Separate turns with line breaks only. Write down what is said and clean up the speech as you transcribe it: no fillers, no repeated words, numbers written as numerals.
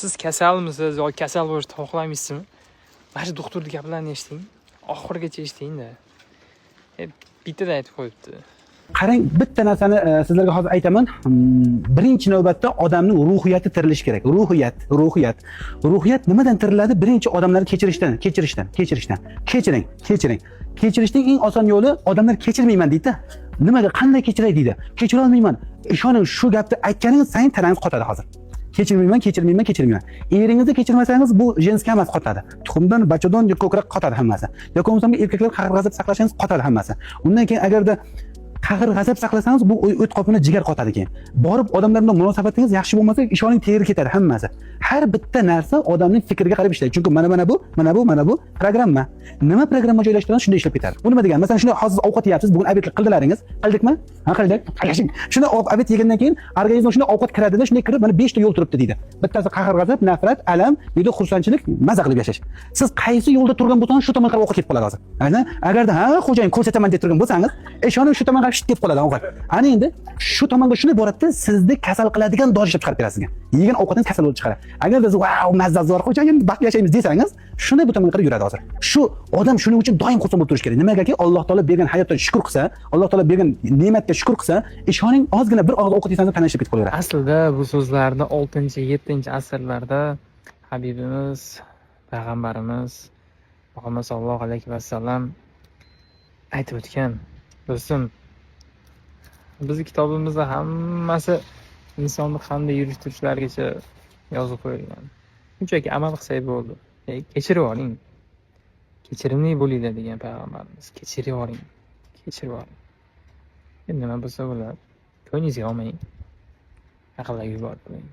Siz kasalmisiz yoki kasal bo'lishni xohlamaysizmi? Mana shu doktorning gaplarini eshiting. Oxirigacha eshiting-da. Bittada aytib qo'yibdi.
Qarang, bitta narsani sizlarga hozir aytaman. Birinchi navbatda odamning ruhiyati tirilishi kerak. Ruhiyat nimadan tiriladi? Birinchi odamlarni kechirishdan. Kechirishning eng oson yo'li odamlar kechirmayman deydi. Nimaga, qanday kechiray deydi. Kechira olmayman. Ishoning, shu gapni aytganingiz sayin tanangiz qotadi hozir. Kechirmayman. Eringizni kechirmasangiz bu jenskiy emas qotadi. Tuxumdan, bachadan ko'krak qotadi hammasi. Yoki bo'lmasa erkaklar qahr g'azab saqlashangiz qotadi hammasi. Undan keyin agarda qahr g'azab saqlasangiz bu o't qopini jigar qotadi keyin. Borib odamlar bilan munosabatingiz yaxshi bo'lmasa, ishoning teri ketadi hammasi. Har bitta narsa odamning fikriga qarab ishlaydi. Chunki mana bu programma. Nima programma joylashtirsangiz shunday ishlab ketadi. Bu nima degani? Masalan, shunday hozir ovqat yeyapsiz, bugun obedlik qildilaringiz. Qildikmi? Ha, qildik. Qarashing. Shunday obed yegandan keyin organizmga shunday ovqat kiradi-da, shunday kirib, mana 5 ta yo'l turibdi deydi. Bittasi qahr g'azab, nafrat, alam, yo'da xursandchilik, maza qilib yashash. Siz qaysi yo'lda turgan bo'lsangiz, shu tomonga qarab ovqat ketib qoladi hozir. Agarda xo'jayin ko'rsataman deb turgan bo'lsangiz, ishoning shu tomonga qarab shit ketib qoladi ovqat. Ana endi shu tomonga shunday boradi-da, sizni kasal qiladigan dori ishlab chiqarib beradi sizga. Yegan ovqatingiz kasal bo'lib chiqadi. Agarda siz "Vau, mazza zo'r xo'jayin, baxtli yashaymiz" desangiz, shunday bu tomonga qarab yuradi hozir. Shu odam shuning uchun doim xursand bo'lib turish kerak. Nimagaki, Alloh taolo bergan hayotdan shukr qilsa, Alloh taolo bergan ne'matga shukr qilsa, ishoning ozgina bir og'iz ovqat yesangiz tanashib ketib qolaveradi.
Aslida bu so'zlarni 6-7-asrlarda Habibimiz, payg'ambarimiz Muhammad sallallohu alayhi vasallam aytib o'tgan. Do'stim, bizning kitobimizda hammasi insonni qanday yurish-turishlarigacha yozib qo'yilgan. Shunchaki amal qilsak bo'ldi. Kechirib oling. Kechirimli bo'linglar degan payg'ambarimiz. Kechirib oling. Endi nima bo'lsa bo'lar. Ko'nglingizga olmang. Yaqinlarga yuborib qo'ying.